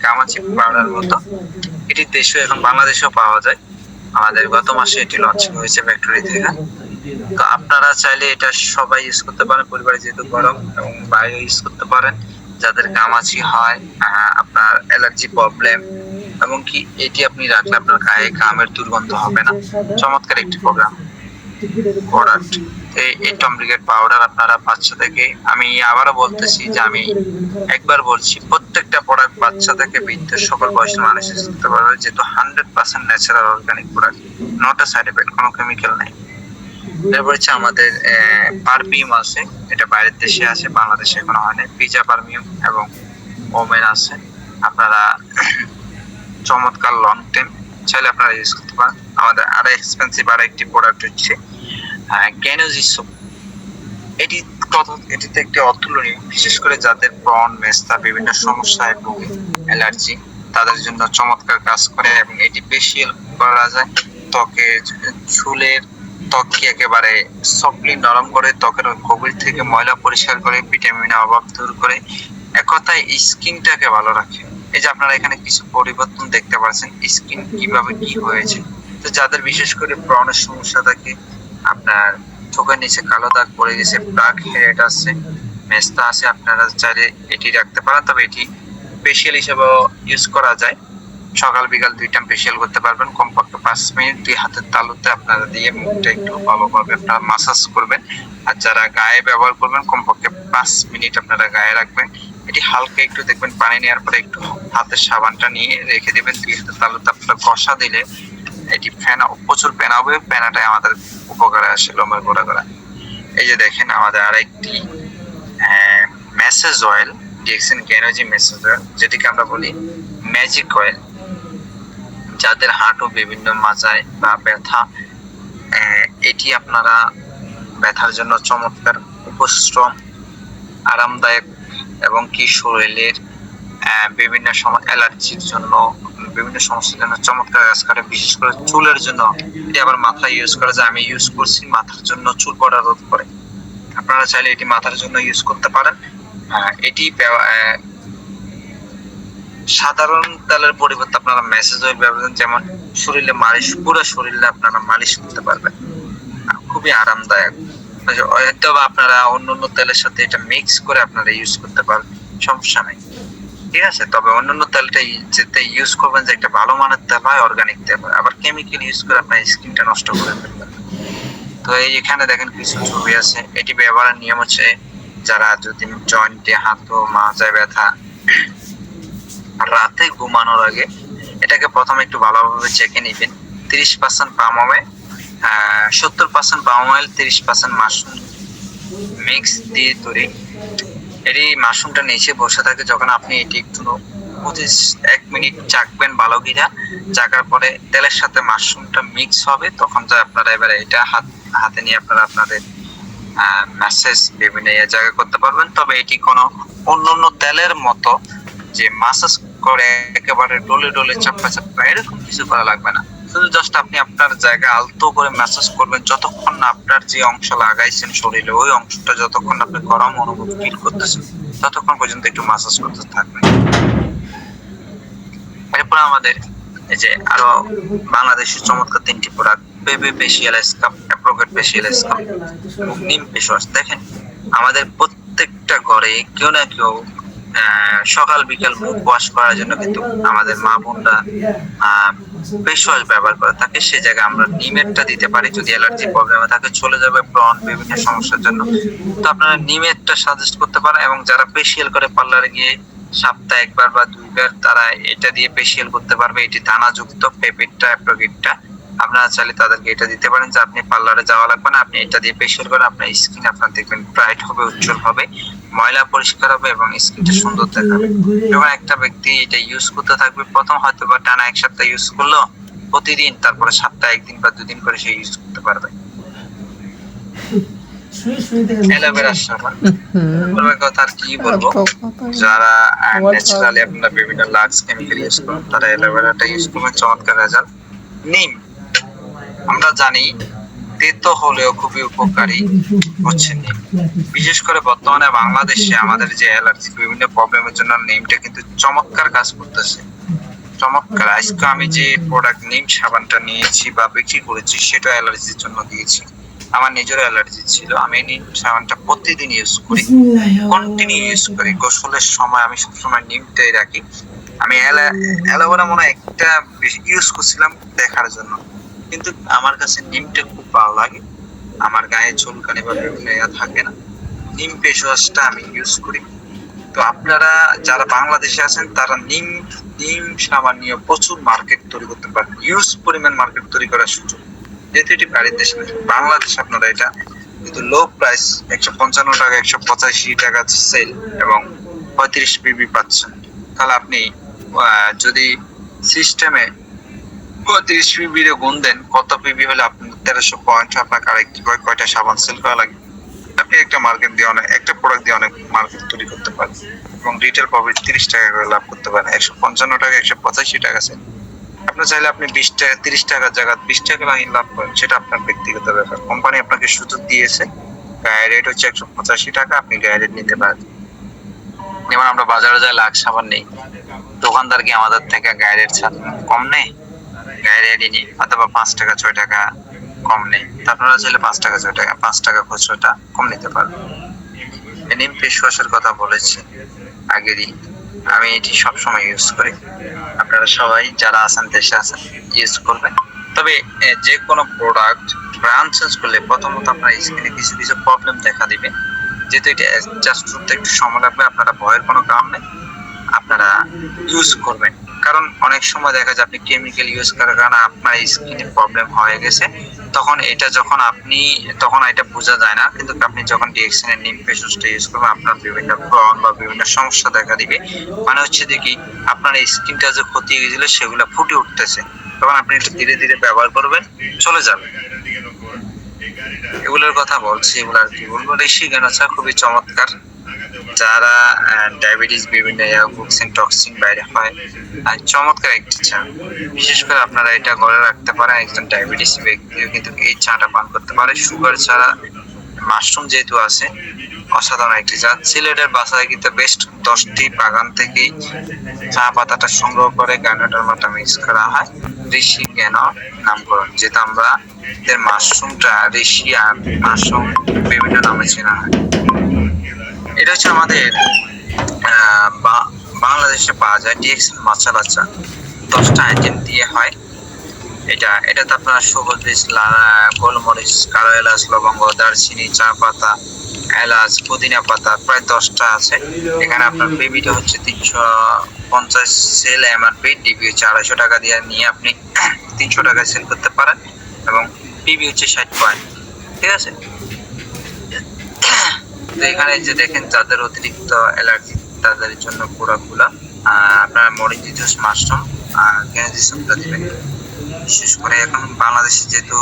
গামাচি পাউডার মতো এটি দেশে এখন বাংলাদেশেও পাওয়া যায়। আমাদের গত মাসে এটি লঞ্চিং হয়েছে ফ্যাক্টরি থেকে। তো আপনারা চাইলে এটা সবাই ইউজ করতে পারেন, পরিবারে যেহেতু গরম, এবং বাইরে ইউজ করতে পারেন যাদের গামাচি হয়, আপনার অ্যালার্জি প্রবলেম, এবং কি এটি আপনি রাখলে আপনার গায়ে ঘামের দুর্গন্ধ হবে না। চমৎকার একটি প্রোডাক্ট। এই টমব্রিগেড পাউডার আপনারা বাচ্চা থেকে, আমি আবারও বলতেছি যে আমি একবার বলছি, প্রত্যেকটা প্রোডাক্ট বাচ্চা থেকে বৃদ্ধ সকল বয়সের মানুষ ইউজ করতে পারবে, যেহেতু 100% natural organic product, not a side effect, কোনো কেমিক্যাল নেই। এরপর হচ্ছে আমাদের পারফিউম আছে, এটা বাইরের দেশে আছে, বাংলাদেশে এখনো হয় না। পিজা পারফিউম এবং ওমেন আছে, আপনারা চমৎকার লং টাইম চাইলে আপনারা ইউজ করতে পারেন। আমাদের আরো এক্সপেন্সিভ আর একটি প্রোডাক্ট হচ্ছে গ্যানোজি সোপ। এটিতে একটি অতুলনীয়, বিশেষ করে যাদের ব্রণ, মেস্তা, বিভিন্ন সমস্যায় ভোগে, অ্যালার্জি, তাদের জন্য চমৎকার কাজ করে, এবং এটি ফেশিয়াল করা যায়। ত্বককে একেবারে সফটলি নরম করে, ত্বকের গভীর থেকে ময়লা পরিষ্কার করে, ভিটামিনের অভাব দূর করে, এক কথায় স্কিনটাকে ভালো রাখে। এই যে আপনারা এখানে কিছু পরিবর্তন দেখতে পাচ্ছেন, স্কিন কিভাবে কি হয়েছে। তো যাদের বিশেষ করে ব্রণের সমস্যা থাকে, আপনার চোখের নিচে কালো দাগ পড়ে গেছে, ব্ল্যাক হেড আছে, মেস্তা আছে, আপনারা চাইলে এটি রাখতে পারেন। তবে এটি ফেশিয়াল হিসেবে ইউজ করা যায়, সকাল বিকাল 2 টাইম ফেশিয়াল করতে পারবেন। কমপক্ষে 5 মিনিট 2 হাতের তালুতে আপনারা দিয়ে মুখটা একটু ভালোভাবে আপনারা মাসাজ করবেন। আর যারা গায়ে ব্যবহার করবেন, কমপক্ষে 5 মিনিট আপনারা গায়ে রাখবেন। এটি হালকা একটু দেখবেন, পানি নেওয়ার পরে একটু হাতের সাবানটা নিয়ে রেখে দিবেন 2 হাতের তালুতে, আপনারা ঘষা দিলে এটি প্রচুর ফেনা হবে, ফেনাটাই আমাদের উপকারে আসে লোমের গোড়া করা। এই যে দেখেন আমাদের আরেকটি message oil, DXN Ganozhi message oil, যেটিকে আমরা বলি ম্যাজিক অয়েল। যাদের হাঁটু বিভিন্ন মাজায় বা ব্যথা, এটি আপনারা ব্যথার জন্য চমৎকার, উপশ্রম, আরামদায়ক, এবং কি শরীরের বিভিন্ন সময় অ্যালার্জির জন্য, বিভিন্ন সমস্যার জন্য চমৎকার কাজ করে। বিশেষ করে চুলের জন্য এটি আবার মাথায় ইউজ করা যায়, আমি ইউজ করছি, মাথার জন্য চুল পড়া রোধ করে। আপনারা চাইলে এটি মাথার জন্য ইউজ করতে পারেন। এটি সাধারণ তেলের পরিবর্তে আপনারা ম্যাসেজ অয়েল ব্যবহার, যেমন শরীরে মালিশ, পুরো শরীরে আপনারা মালিশ করতে পারবেন, খুবই আরামদায়ক। হয়তো আপনারা অন্য তেলের সাথে এটা মিক্স করে আপনারা ইউজ করতে পারবেন, সমস্যা নেই, ঠিক আছে। তবে অন্যান্য তেলটা যেতে ইউজ করবেন যে একটা ভালো মানের তেল হয়, অর্গানিক তেল হয়, আবার কেমিক্যাল ইউজ করে আপনার স্কিনটা নষ্ট করে ফেলবেন। তো এখানে দেখেন কিছু ছবি আছে। এটি ব্যবহারের নিয়ম হচ্ছে, যারা যদি জয়েন্টে, হাঁটু, মাজায় ব্যথা, রাতে ঘুমানোর আগে এটাকে প্রথমে একটু ভালোভাবে চেকে নিবেন। 30% palm oil, 70% palm oil, 30% mushroom mix দিয়ে তৈরি। এটি মাশরুমটা নিচে বসে থাকে, যখন আপনি এটি একটু 1 মিনিট চাকবেন ভালো গিরা, চাকার পরে তেলের সাথে মাশরুমটা মিক্স হবে, তখন যা আপনারা এবারে এটা হাতে নিয়ে আপনারা আপনাদের ম্যাসেজ বিভিন্ন জায়গায় করতে পারবেন। তবে এটি কোনো অন্য তেলের মতো যে মাসাজ করে একেবারে ডলে চাপা এরকম কিছু করা লাগবে না। শুধু জাস্ট আপনি আপনার জায়গা আলতো করে ম্যাসাজ করবেন, যতক্ষণ না আপনার যে অংশ লাগাইছেন শরীরে ওই অংশটা যতক্ষণ আপনি গরম অনুভব ফিল করতেছেন ততক্ষণ পর্যন্ত একটু ম্যাসাজ করতে থাকবেন। এরপর আমাদের এই যে আরো বাংলাদেশের চমৎকার 3টি product, baby facial স্কাব, approved facial স্কাব এবং নিম ফেস ওয়াশ। দেখেন আমাদের প্রত্যেকটা ঘরে কেউ না কেউ সকাল বিকাল মুখ ওয়াশ করার জন্য কিন্তু আমাদের মা বোনরা ফেস ওয়াশ ব্যবহার করে থাকে। সেই জায়গায় আমরা নিমেরটা দিতে পারি যদি অ্যালার্জি প্রবলেম থাকে, চলে যাবে ব্রণ বিভিন্ন সমস্যার জন্য। তো আপনারা নিমেরটা সাজেস্ট করতে পারেন, এবং যারা ফেসিয়াল করে পার্লারে গিয়ে সপ্তাহে 1বার বা 2বার তারা এটা দিয়ে ফেসিয়াল করতে পারবে। এটি দানাযুক্ত পেপেটটা, অ্যাপ্রোগেটটা আপনারা চাইলে তাদেরকে এটা দিতে পারেন যে আপনি পার্লারে যাওয়া লাগবে না, আপনি এটা দিয়ে ফেসিয়াল করেন, আপনার স্কিন আপনার দেখবেন ব্রাইট হবে, উজ্জ্বল হবে, ময়লা পরিষ্কার হবে এবং স্কিনটা সুন্দর দেখাবে। এবং একটা ব্যক্তি এটা ইউজ করতে থাকবে, প্রথম হয়তো বা টানা 1 সপ্তাহ ইউজ করলো প্রতিদিন, তারপরে সপ্তাহে 1 দিন বা 2 দিন করে সে ইউজ করতে পারবে। অ্যালোভেরা সাবান কথা আর কি বলবো, যারা ন্যাচারালি আপনারা বিভিন্ন লাক্স কেমিক্যাল ইউজ করেন তারা অ্যালোভেরাটা ইউজ করবেন, চমৎকার রেজাল্ট। নিম আমরা জানি তেতো হলেও খুবই উপকারী হচ্ছে নিম। বিশেষ করে বর্তমানে বাংলাদেশে আমাদের যে অ্যালার্জি বিভিন্ন প্রবলেমের জন্য নিমটা কিন্তু চমৎকার কাজ করতেছে, চমৎকার। আজকে আমি যে প্রোডাক্ট নিম সাবানটা নিয়েছি বা বিক্রি করেছি সেটা অ্যালার্জির জন্য দিয়েছি, আমার নিজেরও অ্যালার্জি ছিল। আমি নিম সাবানটা প্রতিদিন ইউজ করি, কন্টিনিউ ইউজ করি। গোসলের সময় আমি সবসময় নিমটাই রাখি। আমি অ্যালোভেরা মনে একটা ইউজ করছিলাম দেখার জন্য, কিন্তু আমার কাছে নিমটা খুব ভালো লাগে, আমার গায়ে চুলকানি বা বিভিন্ন থাকে না। নিম ফেস ওয়াশটা আমি ইউজ করি। তো আপনারা যারা বাংলাদেশে আছেন তারা নিম সাবান নিয়ে প্রচুর মার্কেট তৈরি করতে পারেন, ইউজ পরিমাণ মার্কেট তৈরি করার সুযোগ। যেহেতু এটি বাইরের দেশে, বাংলাদেশ আপনারা এটা কিন্তু লো প্রাইস 155 টাকা 185 টাকা সেল এবং 35 পিবি পাচ্ছেন। তাহলে আপনি যদি সিস্টেমে 35 পিবি রে গুণ দেন, কত পিবি হলে আপনার 1300 পয়েন্ট আপনার আরেকটি কয়টা সাবান সেল করা লাগে। আপনি একটা মার্কেট দিয়ে একটা প্রোডাক্ট দিয়ে অনেক মার্কেট তৈরি করতে পারেন এবং রিটেল প্রফিট 30 টাকা করে লাভ করতে পারেন। 155 টাকা 185 টাকা সেল, আপনি চাইলে আপনি 20 টাকা 30 টাকার জায়গা 20 টাকা লাভ করেন, সেটা আপনার ব্যক্তিগত ব্যাপার। কোম্পানি আপনাকে সুযোগ দিয়েছে, গায়ে রেট হচ্ছে 185 টাকা, আপনি গায়ে রেট নিতে পারেন। যেমন আমরা বাজারে যাই লাক্স সাবান নেই, দোকানদার কি আমাদের থেকে গায়ে রেট কম নেই? গায়ে রেটই নেই, অথবা 5 টাকা 6 টাকা কম নেই। আপনারা চাইলে 5 টাকা 6 টাকা 5 টাকা খুচরোটা কম নিতে পারবেন। নিম ফেস ওয়াশের কথা বলেছি আগেরই, আমি এটি সবসময় ইউজ করি। আপনারা সবাই যারা আছেন দেশে আছেন ইউজ করবেন। তবে যে কোনো প্রোডাক্ট ব্র্যান্ড চেঞ্জ করলে প্রথমত আপনার স্কিনে কিছু কিছু প্রবলেম দেখা দিবে, যেহেতু এটা অ্যাডজাস্ট করতে একটু সময় লাগবে। আপনারা ভয়ের কোনো কারণ নেই, আপনারা ইউজ করবেন। কারণ অনেক সময় দেখা যায় আপনি কেমিক্যাল ইউজ করার কারণে আপনার স্কিনে প্রবলেম হয়ে গেছে, তখন এটা বোঝা যায় না। কিন্তু আপনি যখন ডিএক্সএন এর নিম ফেস ওয়াশটা ইউজ করবেন আপনার বিভিন্ন ব্রণ বা বিভিন্ন সমস্যা দেখা দিবে। মানে হচ্ছে দেখি আপনার স্কিনটা যে ক্ষতি হয়ে গেছিল সেগুলো ফুটে উঠতেছে, তখন আপনি একটু ধীরে ধীরে ব্যবহার করবেন, চলে যাবে। এগুলোর কথা বলছি, এগুলো আর কি বলবো। ঋষি গানাচা খুবই চমৎকার, যারা ডায়াবেটিস বিভিন্ন টক্সিন বাইরে হয়, চমৎকার একটি চা। বিশেষ করে আপনারা এটা ঘরে রাখতে পারেন, একজন ডায়াবেটিস ব্যক্তিও কিন্তু এই চাটা পান করতে পারে। সুগার ছাড়া মাশরুম যেহেতু আছে, অসাধারণ একটি চা। সিলেটের বাসায় কিন্তু বেস্ট 10টি বাগান থেকে চা পাতাটা সংগ্রহ করে গানোটার মতো মিক্স করা হয়, ঋষি জ্ঞান নামকরণ। যেহেতু আমরা মাশরুমটা ঋষি আর মাশরুম বিভিন্ন নামে চেনা হয়। এটা হচ্ছে আমাদের বাংলাদেশে পাওয়া যায় ডিএক্সএন মাসালা চা, 10টা আইটেম দিয়ে হয়। এটাতে আপনার সবুজ বীজ, গোলমরিচ, কালো এলাচ, লবঙ্গ, দারচিনি, চা পাতা, এলাচ, পুদিনা পাতা প্রায় 10টা আছে। এখানে আপনার পিবিটা হচ্ছে 350 সেল, এমআরপি ডিবি হচ্ছে 250 টাকা দিয়ে নিয়ে আপনি 300 টাকায় সেল করতে পারেন এবং পিবি হচ্ছে 60 পয়েন্ট। ঠিক আছে, তো এখানে যে দেখেন যাদের অতিরিক্ত অ্যালার্জি তাদের জন্য প্রোডাক্টগুলা আপনারা মরিচি জুস, মাশরুম আর কেনেজি সুপটা দিবেন। বিশেষ করে এখন বাংলাদেশে যেহেতু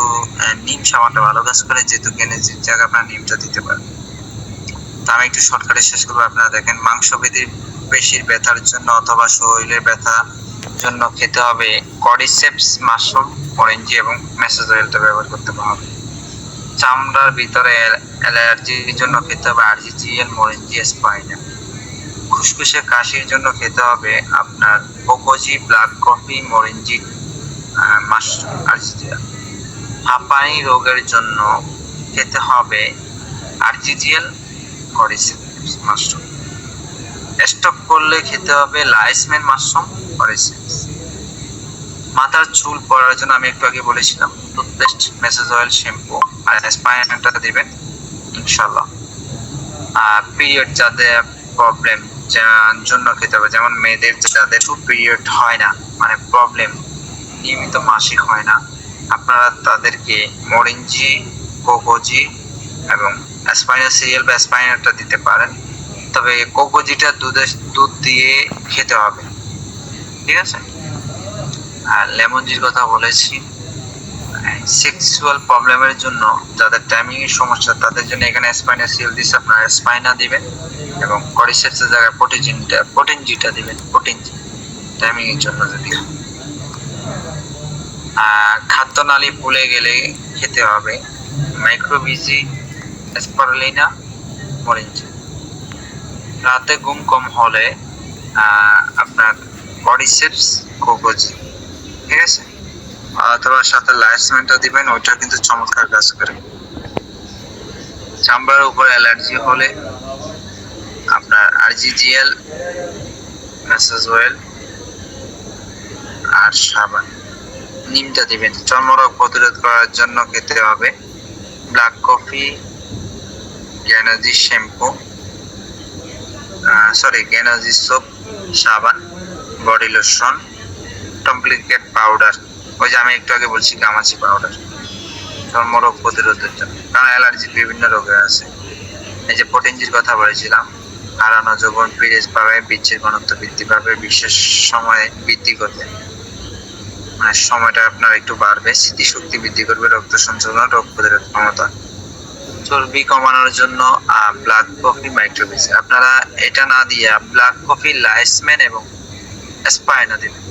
নিম সাবানটা ভালো কাজ করে, যেহেতু কেনেজির জায়গায় আপনারা নিমটা দিতে পারেন। তো আমি একটু শর্টকাটে শেষ করবো। আপনারা দেখেন মাংস পেশির ব্যথার জন্য অথবা শরীরের ব্যথা জন্য খেতে হবে কর্ডিসেপস মাশরুম, মরিঞ্জি এবং মেসোজোয়েলটা ব্যবহার করতে হবে। চামড়ার ভিতরে অ্যালার্জির জন্য খেতে হবে আরজিজিএল, মরিঞ্জি, স্পাইনা। ফুসফুসে কাশির জন্য খেতে হবে আপনার কোকোজি, ব্ল্যাক কফি, মরিঞ্জি, মাশরুম, আরজিজিএল। হাঁপানি রোগের জন্য খেতে হবে আরজিজিএল, কর্ডিসেপস মাশরুম। স্টক করলে খেতে হবে লাইসম্যান মাশরুম, কর্ডিসেপস। মাথার চুল পড়ার জন্য আমি একটু আগে বলেছিলাম টুথপেস্ট, মেসেজ অয়েল, শ্যাম্পু আর স্পাইনাটা দিবেন ইনশাল্লাহ। আর পিরিয়ড যাদের প্রবলেম জন্য খেতে হবে, যেমন মেয়েদের যাদের পিরিয়ড হয় না, মানে প্রবলেম, নিয়মিত মাসিক হয় না, আপনারা তাদেরকে মরিঞ্জি, কোকোজি এবং স্পাইনা সিরিয়াল বা স্পাইনাটা দিতে পারেন। তবে কোকোজিটা দুধ দিয়ে খেতে হবে, ঠিক আছে। আর লেমনজির কথা বলেছি। সেক্সুয়াল প্রবলেমের জন্য, যাদের টাইমিং এর সমস্যা, তাদের জন্য এখানে স্পাইনা সিরিয়াল দিচ্ছে, আপনারা স্পাইনা দিবেন এবং কর্ডিসেপসের জায়গায় প্রোটিনজিটা দিবেন, প্রোটিনজি টাইমিং এর জন্য। যদি খাদ্যনালী ফুলে গেলে খেতে হবে মাইক্রোবিজি, স্পারুলিনা, মরিঞ্জি। রাতে ঘুম কম হলে আপনার কর্ডিসেপস, কোকোজি, ঠিক আছে। অথবা সাথে লাইসমেন্টটা দিবেন, ওইটা কিন্তু চমৎকার কাজ করে। চামড়ার উপর অ্যালার্জি হলে আপনার আরজিজিএল, মেসেজ অয়েল আর সাবান, নিমটা দিবেন। চর্মরোগ প্রতিরোধ করার জন্য খেতে হবে ব্ল্যাক কফি, গ্যানাজি শ্যাম্পু, গ্যানাজি সোপ, সাবান, বডি লোশন, টমপ্লিকেট পাউডার, ওই যে আমি একটু আগে বলছি গামাচি পাউডার, চর্মরোগ প্রতিরোধের জন্য, কারণ অ্যালার্জি বিভিন্ন রোগের আছে। এই যে প্রোটিনজির কথা বলেছিলাম, হারানো যৌবন ফিরে পাবে, বীর্যের ঘনত্ব বৃদ্ধি পাবে, বিশেষ সময়ে বৃদ্ধি করবে, মানে সময়টা আপনার একটু বাড়বে, স্মৃতিশক্তি বৃদ্ধি করবে, রক্ত সঞ্চালন, রোগ প্রতিরোধ ক্ষমতা। চর্বি কমানোর জন্য ব্ল্যাক কফি, মাইক্রোবিজ। আপনারা এটা না দিয়ে ব্ল্যাক কফি, লাইসম্যান এবং স্পাইনা দিবেন,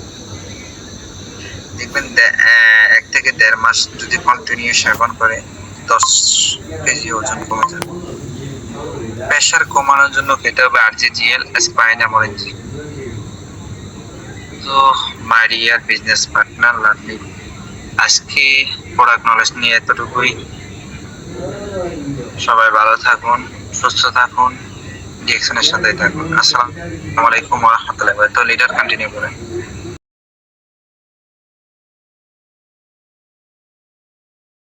দেখবেন 1 থেকে 1.5 মাস যদি কন্টিনিউ সেবন করে 10 কেজি ওজন কমে যাবে। প্রেশার কমানোর জন্য খেতে হবে আরজিজিএল, স্পাইনা, মরিঞ্জি। তো my dear business partner learning, আজকে প্রোডাক্ট নলেজ নিয়ে এতটুকুই। সবাই ভালো থাকুন, সুস্থ থাকুন, ডিএকশনের সাথে থাকুন। আসসালামু আলাইকুম ওয়া রাহমাতুল্লাহি ওয়া বারাকাতুহু। তো লিডার কন্টিনিউ করেন।